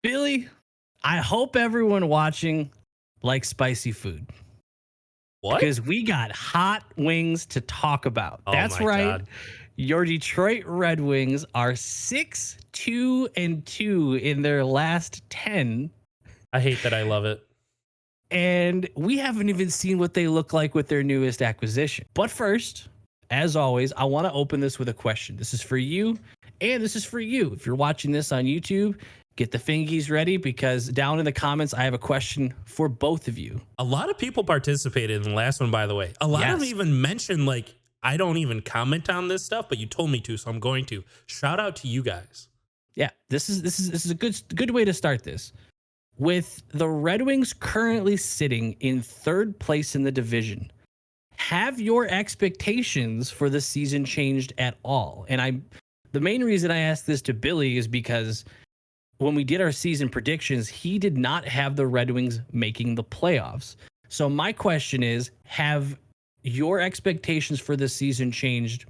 Billy, I hope everyone watching likes spicy food What? because we got hot wings to talk about. Oh That's my right. god. Your Detroit Red Wings are 6-2-2 in their last 10. I hate that I love it. And we haven't even seen what they look like with their newest acquisition. But first, as always, I want to open this with a question. This is for you, and this is for you. If you're watching this on YouTube, get the fingies ready because down in the comments, I have a question for both of you. A lot of people participated in the last one, by the way. A lot of them Yes. even mentioned, like, I don't even comment on this stuff, but you told me to, so I'm going to. Shout out to you guys. Yeah, this is a good way to start this. With the Red Wings currently sitting in third place in the division, have your expectations for the season changed at all? And the main reason I asked this to Billy is because when we did our season predictions, he did not have the Red Wings making the playoffs. So my question is, have your expectations for this season changed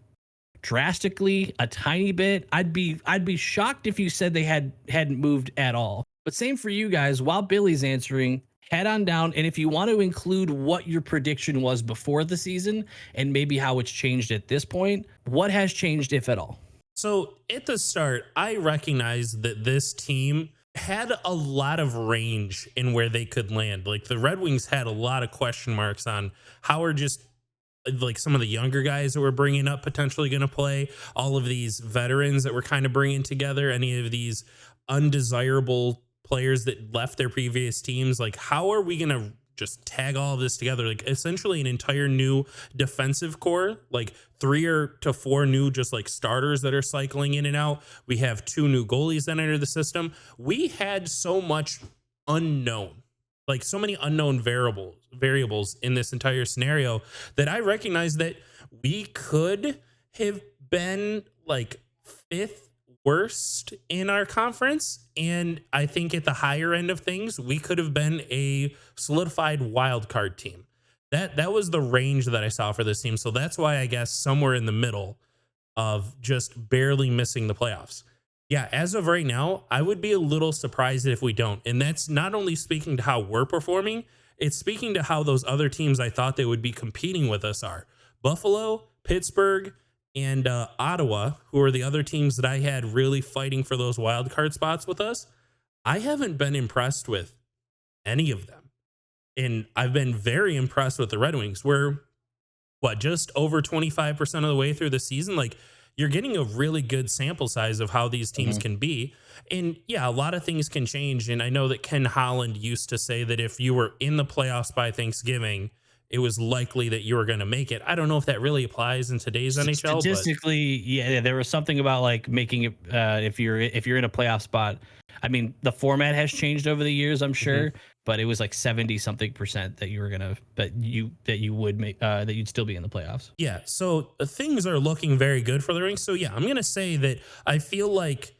drastically, a tiny bit? I'd be shocked if you said they hadn't moved at all. But same for you guys. While Billy's answering, head on down, and if you want to include what your prediction was before the season and maybe how it's changed at this point, what has changed if at all? So at the start, I recognized that this team had a lot of range in where they could land. Like the Red Wings had a lot of question marks on how are just like some of the younger guys that we're bringing up potentially going to play, all of these veterans that we're kind of bringing together, any of these undesirable players that left their previous teams. Like, how are we going to just tag all of this together? Like, essentially an entire new defensive core, like 3 or 4 new just like starters that are cycling in and out. We have 2 new goalies that enter the system. We had so much unknown, like so many unknown variables in this entire scenario that I recognize that we could have been like 5th worst in our conference. And I think at the higher end of things, we could have been a solidified wild card team. That was the range that I saw for this team. So that's why I guess somewhere in the middle of just barely missing the playoffs. Yeah, as of right now, I would be a little surprised if we don't. And that's not only speaking to how we're performing, it's speaking to how those other teams I thought they would be competing with us are. Buffalo, Pittsburgh, and Ottawa, who are the other teams that I had really fighting for those wild card spots with us. I haven't been impressed with any of them. And I've been very impressed with the Red Wings. We're, just over 25% of the way through the season? Like, you're getting a really good sample size of how these teams Mhm. can be. And yeah, a lot of things can change. And I know that Ken Holland used to say that if you were in the playoffs by Thanksgiving, it was likely that you were going to make it. I don't know if that really applies in today's NHL, but Statistically, yeah, there was something about like making it if you're in a playoff spot. I mean, the format has changed over the years, I'm mhm. sure, but it was like 70 something percent that you were gonna that you would make that you'd still be in the playoffs. Yeah, so things are looking very good for the Rings. So yeah, I'm gonna say that I feel like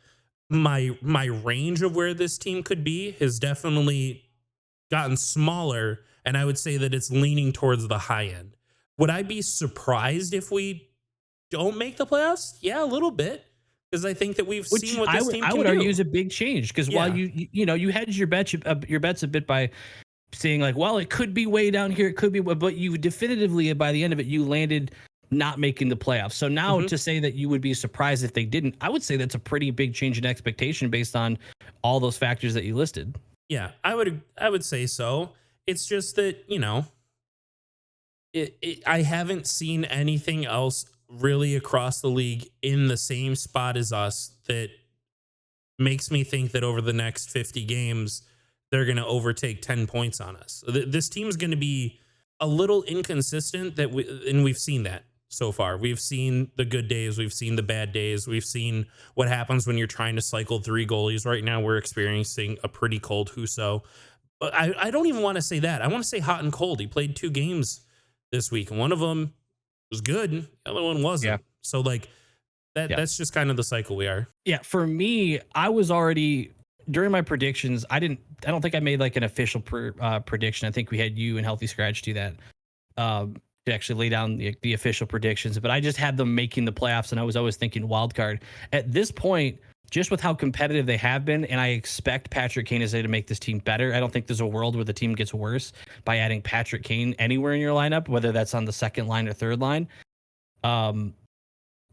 my range of where this team could be has definitely gotten smaller, and I would say that it's leaning towards the high end. Would I be surprised if we don't make the playoffs? Yeah, a little bit, because I think that we've Which seen what I this would team I can would argue is do. a big change because while Yeah. you hedged your bets a bit by saying like, well, it could be way down here, it could be, but you definitively by the end of it you landed not making the playoffs. So now Mhm. to say that you would be surprised if they didn't, I would say that's a pretty big change in expectation based on all those factors that you listed. Yeah, I would say so. It's just that, I haven't seen anything else really across the league in the same spot as us that makes me think that over the next 50 games they're going to overtake 10 points on us. This team's going to be a little inconsistent and we've seen that so far. We've seen the good days, we've seen the bad days, we've seen what happens when you're trying to cycle 3 goalies. Right now we're experiencing a pretty cold Huso. But I don't even want to say that. I want to say hot and cold. He played 2 games this week, and one of them was good, the other one Yeah. wasn't. So like Yeah. that's just kind of the cycle we are. Yeah, for me, I was already during my predictions. I don't think I made like an official prediction. I think we had you and Healthy Scratch do that to actually lay down the official predictions. But I just had them making the playoffs, and I was always thinking wild card. At this point, just with how competitive they have been, and I expect Patrick Kane is there to make this team better. I don't think there's a world where the team gets worse by adding Patrick Kane anywhere in your lineup, whether that's on the second line or third line.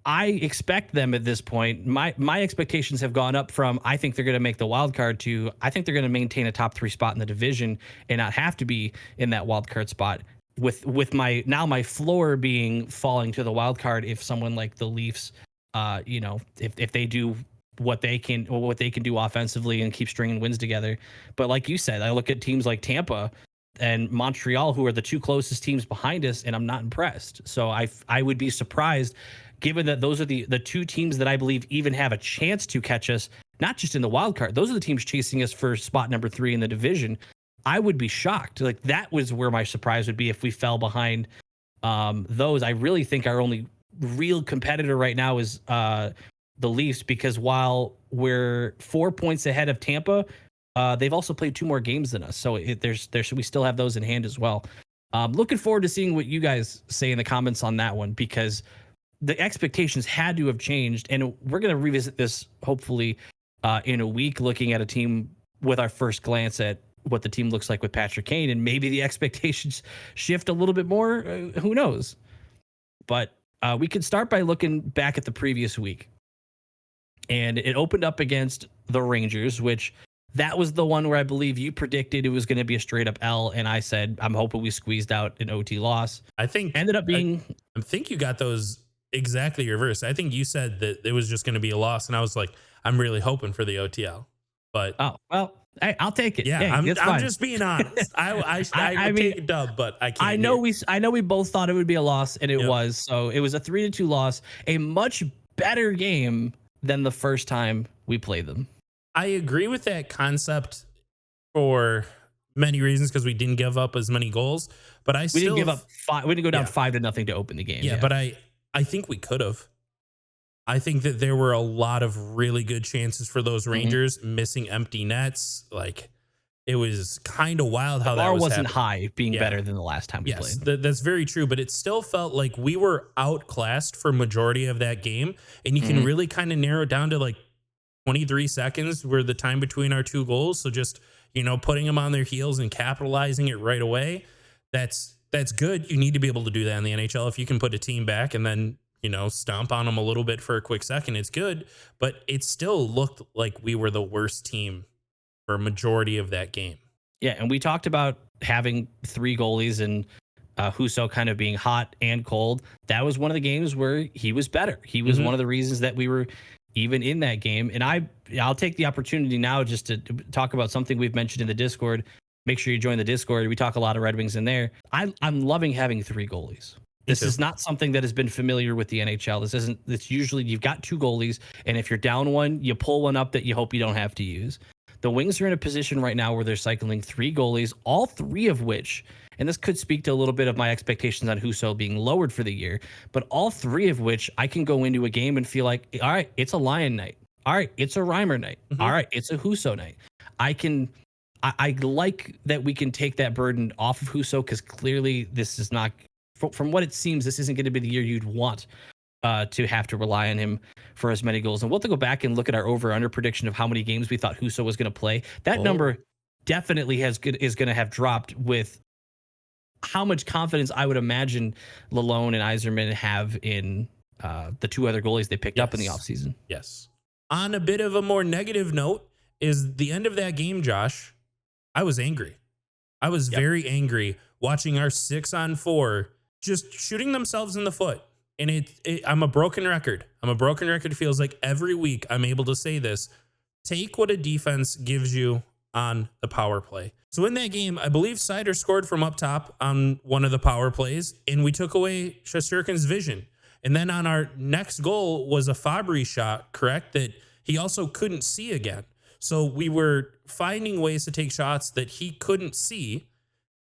I expect them at this point. My expectations have gone up from I think they're going to make the wild card to I think they're going to maintain a top 3 spot in the division and not have to be in that wild card spot. With my floor being falling to the wild card if someone like the Leafs, if they do what they can do offensively and keep stringing wins together. But like you said, I look at teams like Tampa and Montreal, who are the 2 closest teams behind us, and I'm not impressed. So I would be surprised, given that those are the 2 teams that I believe even have a chance to catch us, not just in the wild card. Those are the teams chasing us for spot number 3 in the division. I would be shocked. Like, that was where my surprise would be if we fell behind those. I really think our only real competitor right now is the Leafs, because while we're 4 points ahead of Tampa, they've also played 2 more games than us. So we still have those in hand as well. Looking forward to seeing what you guys say in the comments on that one, because the expectations had to have changed. And we're going to revisit this hopefully in a week, looking at a team with our first glance at what the team looks like with Patrick Kane, and maybe the expectations shift a little bit more. Who knows? But we could start by looking back at the previous week. And it opened up against the Rangers, which that was the one where I believe you predicted it was going to be a straight up L. And I said, I'm hoping we squeezed out an OT loss. I think ended up being, I think you got those exactly reversed. I think you said that it was just going to be a loss. And I was like, I'm really hoping for the OTL, but hey, I'll take it. Yeah, I'm just being honest. I mean, take a dub, but I can't. I know we both thought it would be a loss, and it was. So it was a 3-2 loss, a much better game than the first time we played them. I agree with that concept for many reasons, because we didn't give up as many goals, but we didn't give up 5. We didn't go down 5-0 to open the game. Yeah, but I think we could have. I think that there were a lot of really good chances for those Rangers, missing empty nets. Like, it was kind of wild how that wasn't high, being better than the last time we played. That's very true, but it still felt like we were outclassed for majority of that game, and you can really kind of narrow it down to like 23 seconds were the time between our 2 goals. So just, putting them on their heels and capitalizing it right away, that's good. You need to be able to do that in the NHL. If you can put a team back and then stomp on them a little bit for a quick second, it's good, but it still looked like we were the worst team for a majority of that game. Yeah, and we talked about having 3 goalies and Husso kind of being hot and cold. That was one of the games where he was better. He was one of the reasons that we were even in that game. And I'll take the opportunity now just to talk about something we've mentioned in the Discord. Make sure you join the Discord. We talk a lot of Red Wings in there. I'm loving having 3 goalies. This is not something that has been familiar with the NHL. It's usually you've got 2 goalies, and if you're down one, you pull one up that you hope you don't have to use. The Wings are in a position right now where they're cycling 3 goalies, all 3 of which, and this could speak to a little bit of my expectations on Husso being lowered for the year, but all 3 of which I can go into a game and feel like, all right, it's a Lion night. All right, it's a Reimer night. All right, it's a Husso night. I like that we can take that burden off of Husso, because clearly this is not, from what it seems, this isn't going to be the year you'd want to have to rely on him for as many goals. And we'll have to go back and look at our over-under prediction of how many games we thought Husso was going to play. That number definitely is going to have dropped with how much confidence I would imagine Lalone and Yzerman have in the 2 other goalies they picked up in the offseason. Yes. On a bit of a more negative note is the end of that game, Josh. I was angry. I was very angry watching our 6-on-4 just shooting themselves in the foot. And I'm a broken record. It feels like every week I'm able to say this. Take what a defense gives you on the power play. So in that game, I believe Seider scored from up top on one of the power plays, and we took away Shesterkin's vision. And then on our next goal was a Fabry shot, correct, that he also couldn't see again. So we were finding ways to take shots that he couldn't see,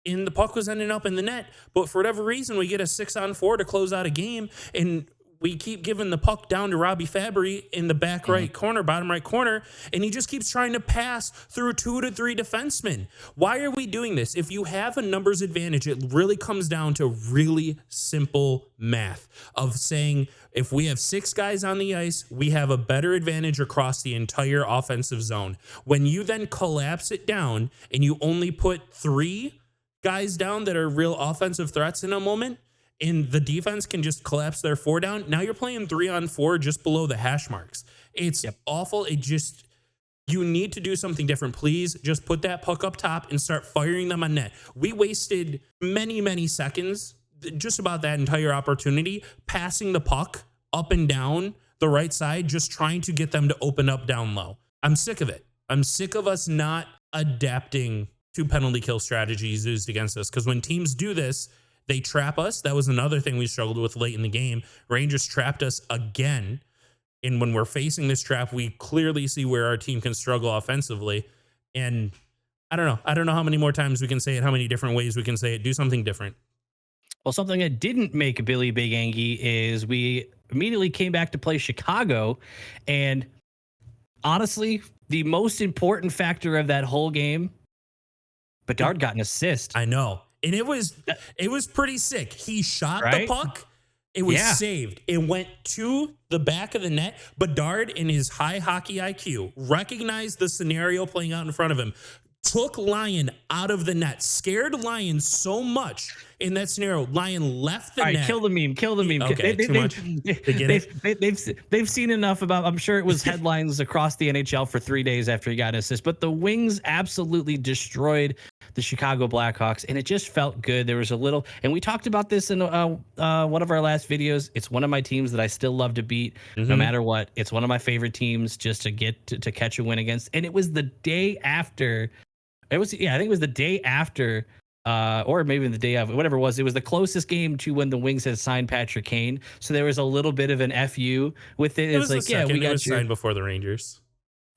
and the puck was ending up in the net. But for whatever reason, we get a 6-on-4 to close out a game, and we keep giving the puck down to Robbie Fabry in the back right corner, bottom right corner, and he just keeps trying to pass through 2 to 3 defensemen. Why are we doing this? If you have a numbers advantage, it really comes down to really simple math of saying if we have 6 guys on the ice, we have a better advantage across the entire offensive zone. When you then collapse it down and you only put 3 guys down that are real offensive threats in a moment, and the defense can just collapse their 4 down. Now you're playing 3-on-4 just below the hash marks. It's awful. You need to do something different. Please just put that puck up top and start firing them on net. We wasted many, many seconds, just about that entire opportunity, passing the puck up and down the right side, just trying to get them to open up down low. I'm sick of it. I'm sick of us not adapting to penalty kill strategies used against us. Because when teams do this, they trap us. That was another thing we struggled with late in the game. Rangers trapped us again. And when we're facing this trap, we clearly see where our team can struggle offensively. And I don't know. I don't know how many more times we can say it, how many different ways we can say it. Do something different. Well, something that didn't make Billy Big Angie is we immediately came back to play Chicago. And honestly, the most important factor of that whole game, Bedard got an assist. I know. And it was pretty sick. He shot the puck. It was saved. It went to the back of the net. Bedard, in his high hockey IQ, recognized the scenario playing out in front of him, took Lyon out of the net, scared Lyon so much in that scenario. Lyon left the net. Kill the meme. Kill the meme. Okay, too much. They've seen enough about. I'm sure it was headlines across the NHL for 3 days after he got an assist. But the Wings absolutely destroyed the Chicago Blackhawks, and it just felt good. There was a little, and we talked about this in one of our last videos. It's one of my teams that I still love to beat, no matter what. It's one of my favorite teams just to get to catch a win against. And it was the day after. I think it was the day after, or maybe the day of, whatever it was. It was the closest game to when the Wings had signed Patrick Kane. So there was a little bit of an FU with it. It's like, we got signed before the Rangers.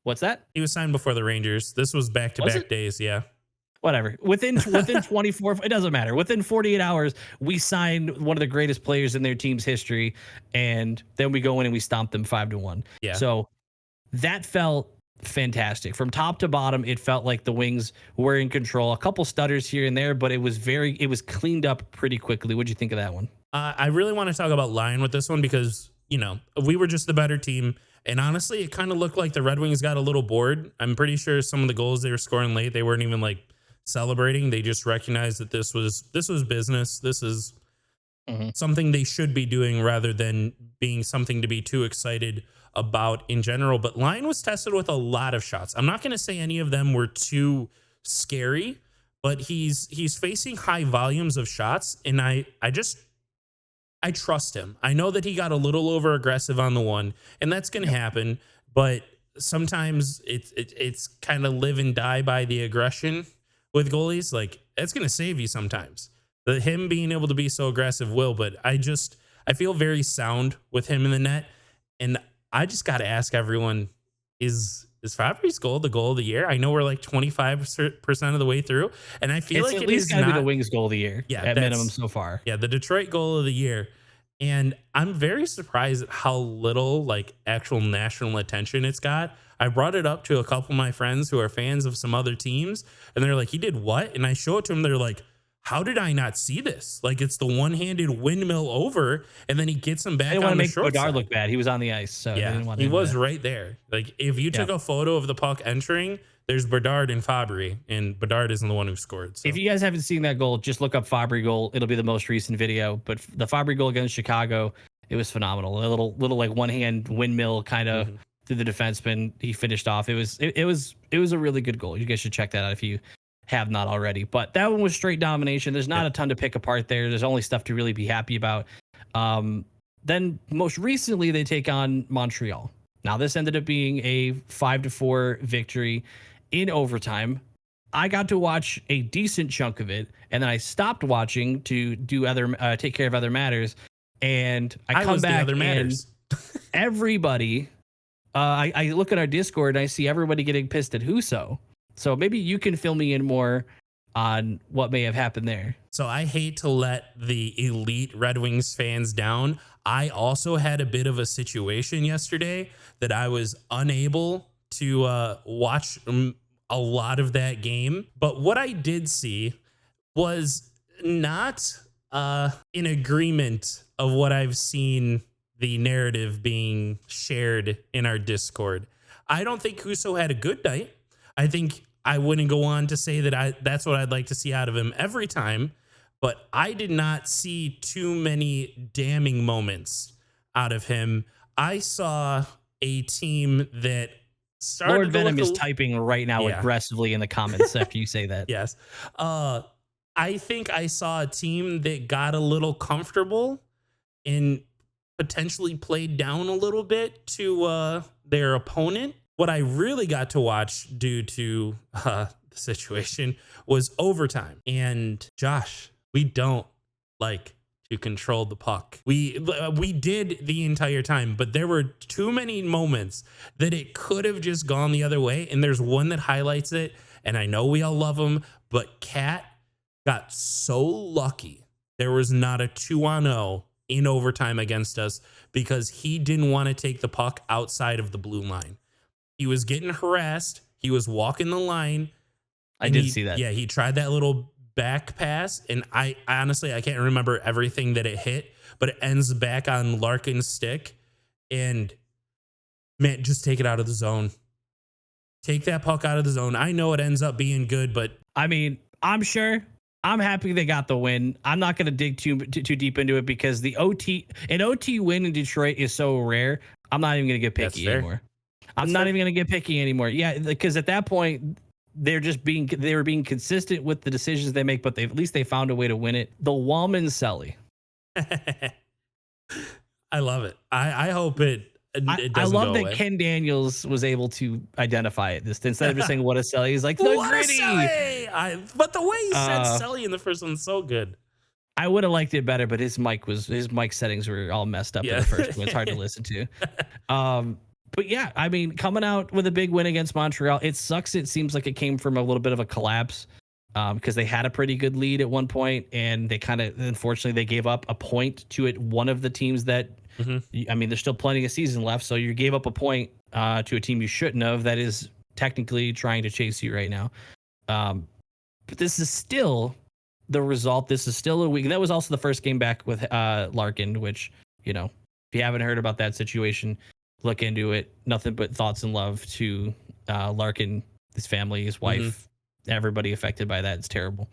What's that? He was signed before the Rangers. This was back-to-back days, yeah. Whatever. Within 24, it doesn't matter. Within 48 hours, we signed one of the greatest players in their team's history, and then we go in and we stomp them 5-1. Yeah. So that felt fantastic. From top to bottom, it felt like the Wings were in control. A couple stutters here and there, but it was cleaned up pretty quickly. What'd you think of that one? I really want to talk about Lyon with this one because, we were just the better team. And honestly, it kind of looked like the Red Wings got a little bored. I'm pretty sure some of the goals they were scoring late, they weren't even celebrating. They just recognized that this was business. This is something they should be doing rather than being something to be too excited about in general. But Lyon was tested with a lot of shots. I'm not going to say any of them were too scary, but he's facing high volumes of shots, and I trust him. I know that he got a little over aggressive on the one, and that's going to happen, but sometimes it's kind of live and die by the aggression with goalies. It's going to save you sometimes. Him being able to be so aggressive will, but I feel very sound with him in the net. And I just got to ask everyone, is Fabry's goal the goal of the year? I know we're 25% of the way through, and I feel it's like at least got to be the Wings goal of the year. Yeah, at minimum so far. Yeah, the Detroit goal of the year. And I'm very surprised at how little actual national attention it's got. I brought it up to a couple of my friends who are fans of some other teams, and they're like, he did what? And I show it to them. They're like, how did I not see this? It's the one-handed windmill over, and then he gets him back. They didn't on want the to make Bedard side. Look bad. He was on the ice, so yeah, he was right there. If you took a photo of the puck entering, there's Bedard and Fabry, and Bedard isn't the one who scored. So. If you guys haven't seen that goal, just look up Fabry goal. It'll be the most recent video. But the Fabry goal against Chicago, it was phenomenal. A little one-hand windmill kind of through the defenseman. He finished off. It was a really good goal. You guys should check that out if you have not already. But that one was straight domination. There's not a ton to pick apart there. There's only stuff to really be happy about. Then most recently they take on Montreal. Now this ended up being a 5-4 victory in overtime. I got to watch a decent chunk of it, and then I stopped watching to do take care of other matters. And I come back and everybody, I look at our Discord and I see everybody getting pissed at Husso. So maybe you can fill me in more on what may have happened there. So I hate to let the elite Red Wings fans down. I also had a bit of a situation yesterday that I was unable to watch a lot of that game. But what I did see was not in agreement of what I've seen the narrative being shared in our Discord. I don't think Husso had a good night. I think I wouldn't go on to say that that's what I'd like to see out of him every time, but I did not see too many damning moments out of him. I saw a team that started Lord to Venom look is typing right now aggressively in the comments after you say that. Yes. I think I saw a team that got a little comfortable and potentially played down a little bit to their opponent. What I really got to watch due to the situation was overtime. And Josh, we don't like to control the puck. We did the entire time, but there were too many moments that it could have just gone the other way. And there's one that highlights it. And I know we all love him, but Cat got so lucky. There was not a 2-on-0 in overtime against us because he didn't want to take the puck outside of the blue line. He was getting harassed. He was walking the line. I did see that. Yeah, he tried that little back pass, and I honestly, I can't remember everything that it hit, but it ends back on Larkin's stick. And man, just take it out of the zone. Take that puck out of the zone. I know it ends up being good, but I mean, I'm happy they got the win. I'm not going to dig too deep into it because an OT win in Detroit is so rare. I'm not even going to get picky anymore. I'm not even going to get picky anymore. Yeah, because at that point they were being consistent with the decisions they make, but at least they found a way to win it. The Wallman Selly. I love it. I hope it doesn't I love go that away. Ken Daniels was able to identify it. Instead of just saying what a Selly, he's like the What gritty. But the way he said Selly in the first one's so good. I would have liked it better, but his mic settings were all messed up in the first one. It's hard to listen to. But yeah, I mean, coming out with a big win against Montreal, it sucks. It seems like it came from a little bit of a collapse because they had a pretty good lead at one point, and they unfortunately, they gave up a point to one of the teams that, I mean, there's still plenty of season left, so you gave up a point to a team you shouldn't have that is technically trying to chase you right now. But this is still the result. This is still a week. That was also the first game back with Larkin, which, if you haven't heard about that situation, look into it. Nothing but thoughts and love to Larkin, his family, his wife, everybody affected by that. It's terrible.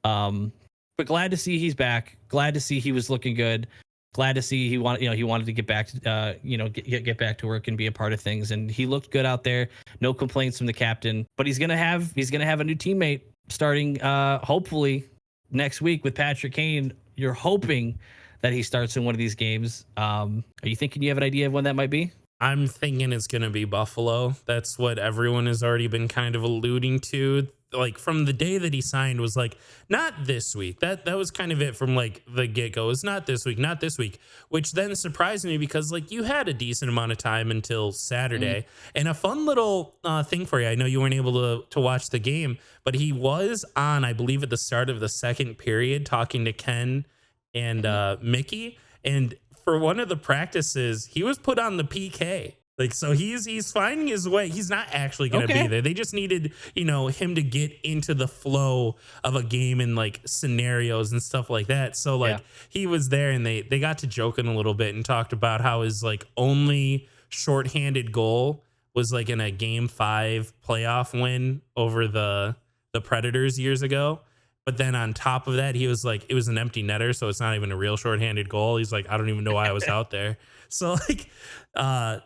But glad to see he's back. Glad to see he was looking good. Glad to see he wanted to get back to get back to work and be a part of things. And he looked good out there. No complaints from the captain. But he's gonna have a new teammate starting hopefully next week with Patrick Kane. You're hoping that he starts in one of these games. Are you thinking you have an idea of when that might be? I'm thinking it's going to be Buffalo. That's what everyone has already been kind of alluding to. Like from the day that he signed was like, not this week. That was kind of it from like the get-go. It's not this week, which then surprised me because like you had a decent amount of time until Saturday. And a fun little thing for you. I know you weren't able to watch the game, but he was on, I believe at the start of the second period, talking to Ken and Mickey. And for one of the practices, he was put on the PK. Like, so he's finding his way. He's not actually going to be there. They just needed, him to get into the flow of a game and like scenarios and stuff like that. So like he was there and they got to joking a little bit and talked about how his like only shorthanded goal was like in a game 5 playoff win over the Predators years ago. But then on top of that, he was like, it was an empty netter, so it's not even a real shorthanded goal. He's like, I don't even know why I was out there. So like,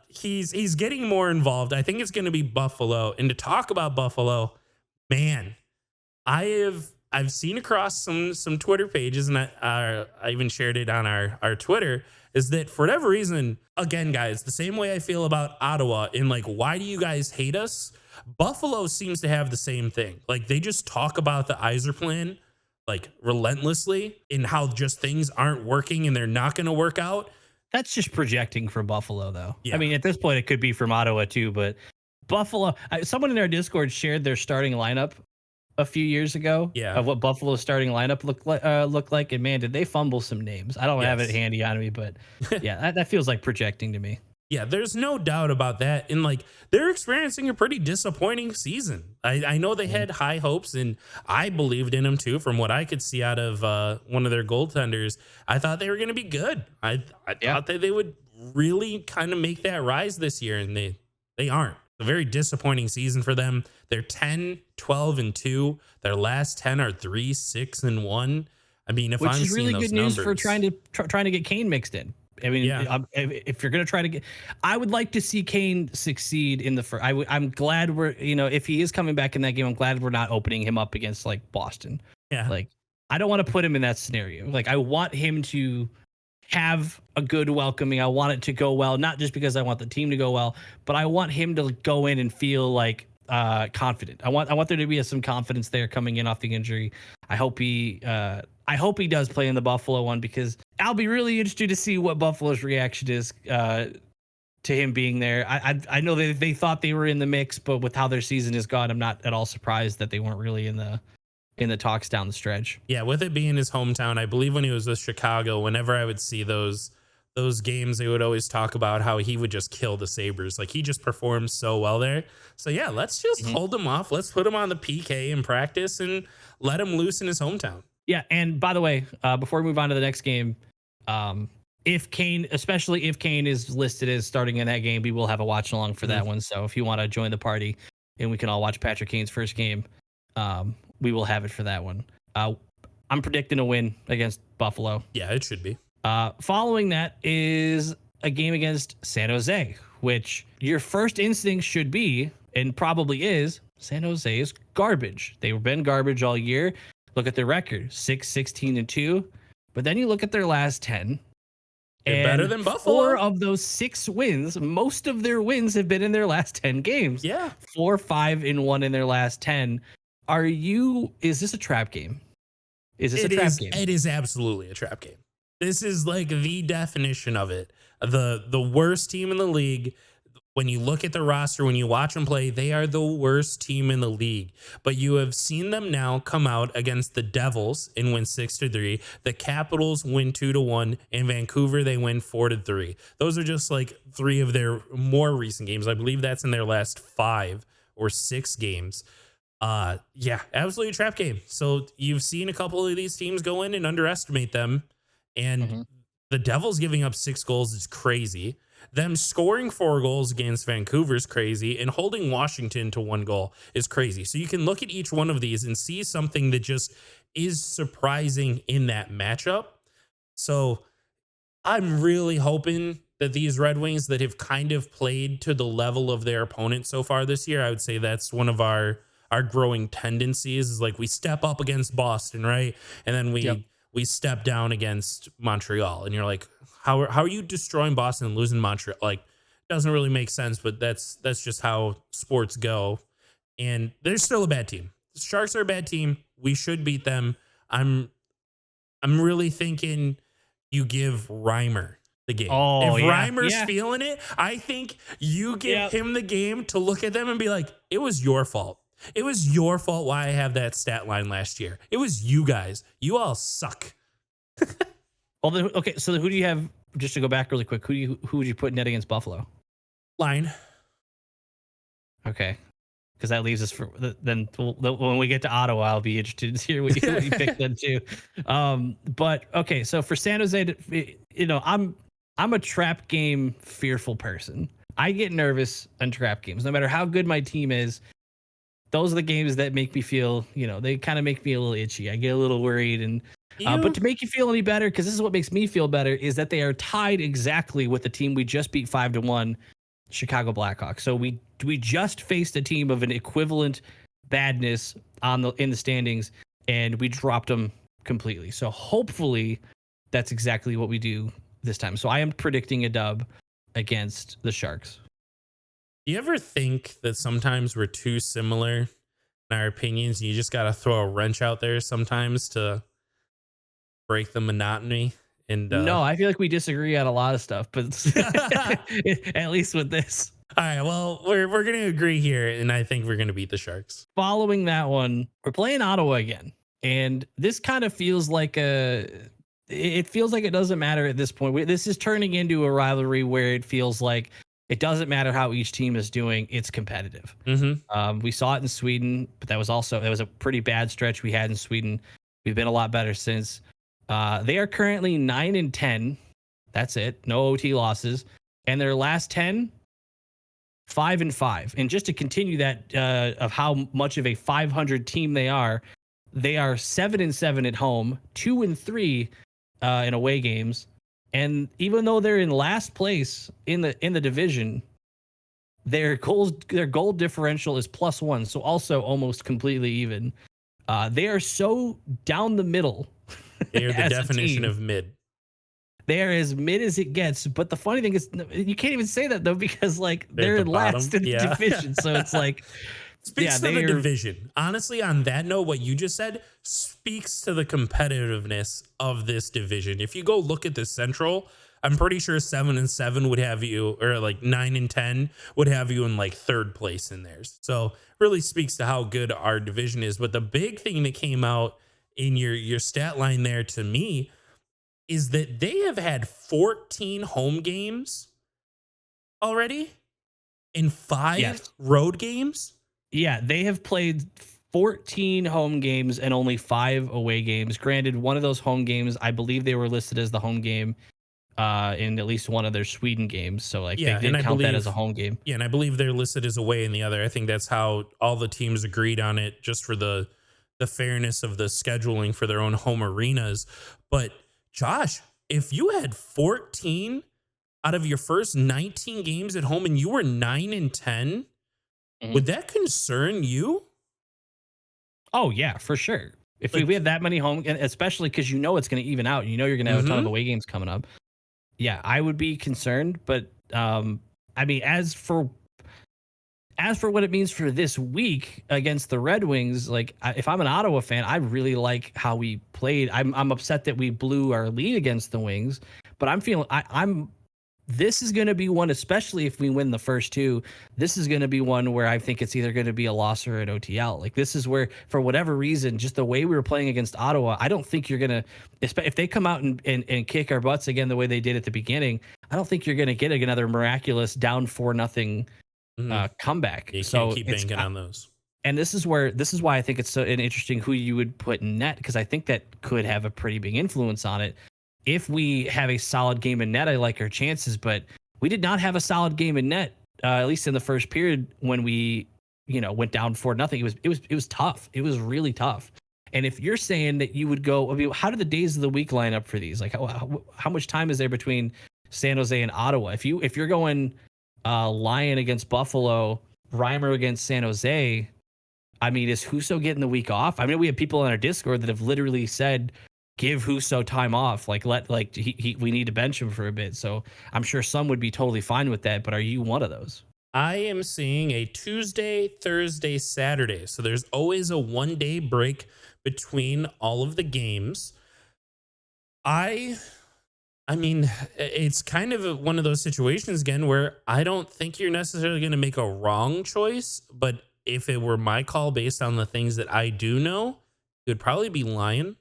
he's getting more involved. I think it's going to be Buffalo. And to talk about Buffalo, man, I've seen across some Twitter pages, and I even shared it on our Twitter, is that for whatever reason, again, guys, the same way I feel about Ottawa in like, why do you guys hate us? Buffalo seems to have the same thing. Like they just talk about the Yzer plan like relentlessly and how just things aren't working and they're not going to work out. That's just projecting for Buffalo, though. Yeah. I mean, at this point, it could be from Ottawa too, but Buffalo. Someone in our Discord shared their starting lineup a few years ago Yeah. of what Buffalo's starting lineup looked like, and man, did they fumble some names. I don't have it Yes. handy on me, but yeah, that feels like projecting to me. Yeah, there's no doubt about that. And like they're experiencing a pretty disappointing season. I know they had high hopes, and I believed in them too. From what I could see out of one of their goaltenders, I thought they were going to be good. I thought that they would really kind of make that rise this year, and they aren't. A very disappointing season for them. They're 10, 12, and 2. Their last 10 are 3, 6, and 1. I mean, if Which I'm is seeing really those good news numbers, for trying to get Kane mixed in. I mean, Yeah. if you're gonna try to get, I would like to see Kane succeed in the first. I'm glad we're, if he is coming back in that game, I'm glad we're not opening him up against like Boston. yeah, Like, I don't want to put him in that scenario. Like, I want him to have a good welcoming. I want it to go well, not just because I want the team to go well, but I want him to go in and feel like confident. I want there to be some confidence there coming in off the injury. I hope he does play in the Buffalo one, because I'll be really interested to see what Buffalo's reaction is to him being there. I know they thought they were in the mix, but with how their season has gone, I'm not at all surprised that they weren't really in the talks down the stretch. yeah. With it being his hometown, I believe when he was with Chicago, whenever I would see those games, they would always talk about how he would just kill the Sabres. Like he just performs so well there. So yeah, let's just hold him off. Let's put him on the PK in practice and let him loose in his hometown. Yeah, and by the way, before we move on to the next game, especially if Kane is listed as starting in that game, we will have a watch along for that one. So if you want to join the party and we can all watch Patrick Kane's first game, we will have it for that one. I'm predicting a win against Buffalo. Yeah, it should be. Following that is a game against San Jose, which your first instinct should be, and probably is, San Jose is garbage. They've been garbage all year. Look at their record, 6, 16, and 2. But then you look at their last 10. They're better than Buffalo. 4 of those 6 wins, most of their wins have been in their last 10 games. Yeah. 4, 5, and 1 in their last 10. Is this a trap game? Is this a trap game? It is absolutely a trap game. This is like the definition of it. The worst team in the league. When you look at the roster, when you watch them play, they are the worst team in the league. But you have seen them now come out against the Devils and win 6-3. The Capitals win 2-1. In Vancouver, they win 4-3. Those are just like 3 of their more recent games. I believe that's in their last 5 or 6 games. Yeah, absolutely a trap game. So you've seen a couple of these teams go in and underestimate them. And the Devils giving up 6 goals is crazy. Them scoring 4 goals against Vancouver is crazy, and holding Washington to 1 goal is crazy. So you can look at each one of these and see something that just is surprising in that matchup. So I'm really hoping that these Red Wings that have kind of played to the level of their opponent so far this year, I would say that's one of our growing tendencies, is like we step up against Boston, right? And then we step down against Montreal, and you're like, how are you destroying Boston and losing Montreal? Like, doesn't really make sense, but that's just how sports go. And they're still a bad team. The Sharks are a bad team. We should beat them. I'm really thinking you give Reimer the game. Oh, if yeah. Reimer's Yeah. feeling it, I think you give him the game to look at them and be like, it was your fault. It was your fault why I have that stat line last year. It was you guys. You all suck. Well, okay, so who do you have, just to go back really quick, who would you put net against Buffalo? Line. Okay. Because that leaves us for then when we get to Ottawa, I'll be interested to hear what you pick then too. But okay, so for San Jose, I'm a trap game fearful person. I get nervous on trap games, no matter how good my team is. Those are the games that make me feel, they kind of make me a little itchy. I get a little worried, and but to make you feel any better, because this is what makes me feel better, is that they are tied exactly with the team we just beat 5-1, Chicago Blackhawks. So we just faced a team of an equivalent badness in the standings, and we dropped them completely. So hopefully that's exactly what we do this time. So I am predicting a dub against the Sharks. Do you ever think that sometimes we're too similar in our opinions, and you just got to throw a wrench out there sometimes to break the monotony? And no, I feel like we disagree on a lot of stuff, but at least with this. All right, well, we're gonna agree here, and I think we're gonna beat the Sharks. Following that one, we're playing Ottawa again. And this kind of feels like it feels like it doesn't matter at this point. This is turning into a rivalry where it feels like it doesn't matter how each team is doing. It's competitive. Mm-hmm. We saw it in Sweden, but that was a pretty bad stretch we had in Sweden. We've been a lot better since. They are currently 9-10. That's it. No OT losses. And their last 10, 5-5. And just to continue that of how much of a 500 team they are 7-7 at home, 2-3 in away games. And even though they're in last place in the division, their goal differential is +1, so also almost completely even. They are so down the middle. They are the definition of mid. They are as mid as it gets. But the funny thing is, you can't even say that though, because like they're at the last in the bottom. division. So it's like Speaks to the division. Honestly, on that note, what you just said speaks to the competitiveness of this division. If you go look at the Central, I'm pretty sure 7-7 would have you, or like 9-10 would have you in like third place in theirs. So really speaks to how good our division is. But the big thing that came out in your stat line there to me is that they have had 14 home games already in 5 road games. Yeah, they have played 14 home games and only 5 away games. Granted, one of those home games, I believe they were listed as the home game in at least one of their Sweden games. So like they did count that as a home game. Yeah, and I believe they're listed as away in the other. I think that's how all the teams agreed on it, just for the fairness of the scheduling for their own home arenas. But Josh, if you had 14 out of your first 19 games at home and you were 9-10, would that concern you? Oh yeah, for sure. If we have that many home, and especially because it's going to even out, you're going to have a ton of away games coming up. Yeah, I would be concerned. But I mean, as for what it means for this week against the Red Wings, like if I'm an Ottawa fan, I really like how we played. I'm upset that we blew our lead against the Wings, but I'm feeling this is going to be one, especially if we win the first 2. This is going to be one where I think it's either going to be a loss or an OTL. Like this is where, for whatever reason, just the way we were playing against Ottawa, I don't think you're going to, if they come out and kick our butts again the way they did at the beginning, I don't think you're going to get another miraculous down 4-0 comeback. You can't keep banking on those. And this is why I think it's so interesting who you would put in net, because I think that could have a pretty big influence on it. If we have a solid game in net, I like our chances, but we did not have a solid game in net, at least in the first period when we, went down 4-0. It was tough. It was really tough. And if you're saying that you would go, I mean, how do the days of the week line up for these? Like how much time is there between San Jose and Ottawa? If you're going Lion against Buffalo, Reimer against San Jose, I mean, is Husso getting the week off? I mean, we have people on our Discord that have literally said, give Husso time off. Like we need to bench him for a bit. So I'm sure some would be totally fine with that. But are you one of those? I am seeing a Tuesday, Thursday, Saturday. So there's always a 1-day break between all of the games. I mean, it's kind of one of those situations again where I don't think you're necessarily going to make a wrong choice, but if it were my call based on the things that I do know, it would probably be Lion.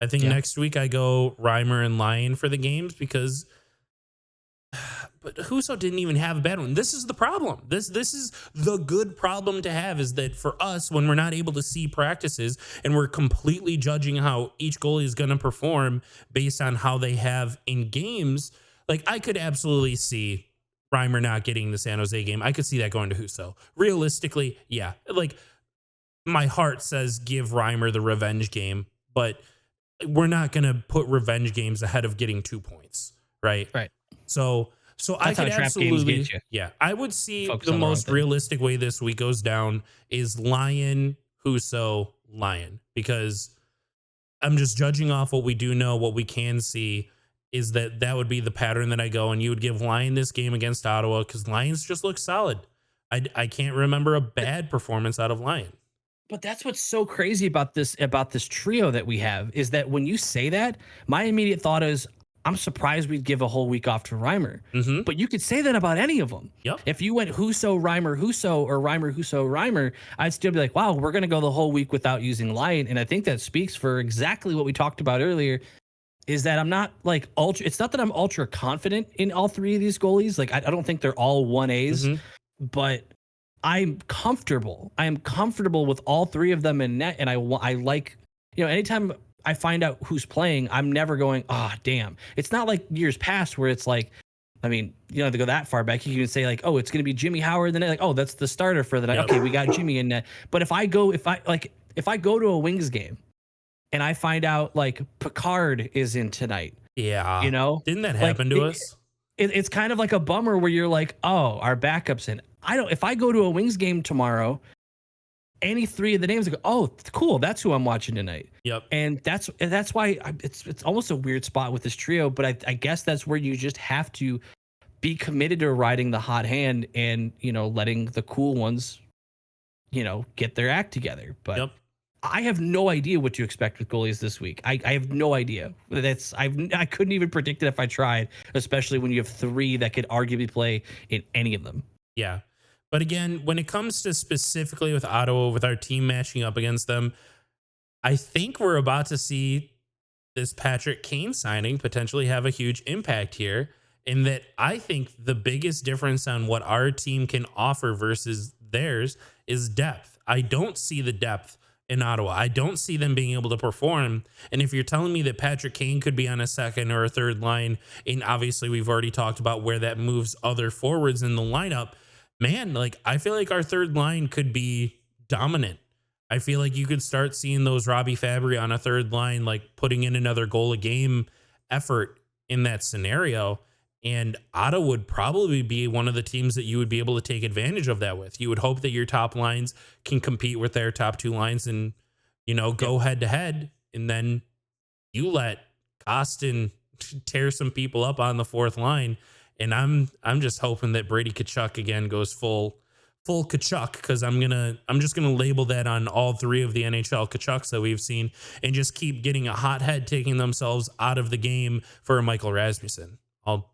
I think next week I go Reimer and Lion for the games because, but Husso didn't even have a bad one. This is the problem. This is the good problem to have, is that for us, when we're not able to see practices and we're completely judging how each goalie is going to perform based on how they have in games, like I could absolutely see Reimer not getting the San Jose game. I could see that going to Husso. Realistically, yeah. Like my heart says give Reimer the revenge game, but we're not going to put revenge games ahead of getting 2 points, right? Right. So I could absolutely, I would see the most realistic way this week goes down is Lion, Husso, Lion, because I'm just judging off what we do know, what we can see is that would be the pattern that I go, and you would give Lion this game against Ottawa because Lions just look solid. I can't remember a bad performance out of Lion. But that's what's so crazy about this trio that we have, is that when you say that, my immediate thought is I'm surprised we'd give a whole week off to Reimer. Mm-hmm. But you could say that about any of them. Yep. If you went Husso, Reimer, Husso, or Reimer, Husso, Reimer, I'd still be like, wow, we're going to go the whole week without using Lion. And I think that speaks for exactly what we talked about earlier, is that I'm not like ultra. It's not that I'm ultra confident in all three of these goalies. Like, I don't think they're all 1As, but I'm comfortable. I am comfortable with all three of them in net. And I like, anytime I find out who's playing, I'm never going, damn. It's not like years past where it's like, I mean, you don't have to go that far back. You can say like, oh, it's going to be Jimmy Howard. Then like, oh, that's the starter for the night. Okay, we got Jimmy in net. But if I go to a Wings game and I find out like Picard is in tonight, didn't that happen to us? It's kind of like a bummer where you're like, oh, our backup's in. If I go to a Wings game tomorrow, any three of the names, I go, oh, cool, that's who I'm watching tonight. Yep. And that's why it's almost a weird spot with this trio, but I guess that's where you just have to be committed to riding the hot hand and, letting the cool ones, get their act together. But I have no idea what to expect with goalies this week. I have no idea. I couldn't even predict it if I tried, especially when you have three that could arguably play in any of them. Yeah. But again, when it comes to specifically with Ottawa, with our team matching up against them, I think we're about to see this Patrick Kane signing potentially have a huge impact here, in that I think the biggest difference on what our team can offer versus theirs is depth. I don't see the depth in Ottawa. I don't see them being able to perform. And if you're telling me that Patrick Kane could be on a second or a third line, and obviously we've already talked about where that moves other forwards in the lineup, man, like I feel like our third line could be dominant. I feel like you could start seeing those Robbie Fabry on a third line, like putting in another goal a game effort in that scenario. And Ottawa would probably be one of the teams that you would be able to take advantage of that with. You would hope that your top lines can compete with their top two lines and, go head to head. And then you let Costin tear some people up on the fourth line. And I'm just hoping that Brady Tkachuk again goes full Tkachuk, because I'm just gonna label that on all three of the NHL Tkachuks that we've seen, and just keep getting a hothead taking themselves out of the game for a Michael Rasmussen. I'll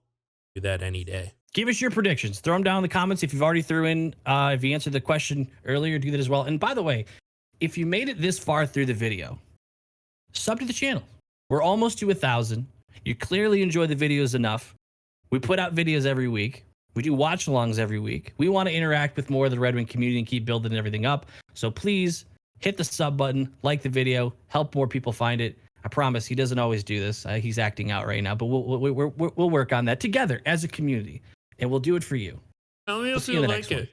do that any day. Give us your predictions. Throw them down in the comments. If you've already threw in, if you answered the question earlier, do that as well. And by the way, if you made it this far through the video, sub to the channel. We're almost to 1,000. You clearly enjoy the videos enough. We put out videos every week. We do watch-alongs every week. We want to interact with more of the Red Wing community and keep building everything up. So please hit the sub button, like the video, help more people find it. I promise he doesn't always do this. He's acting out right now, but we'll work on that together as a community, and we'll do it for you. Tell me if you like it.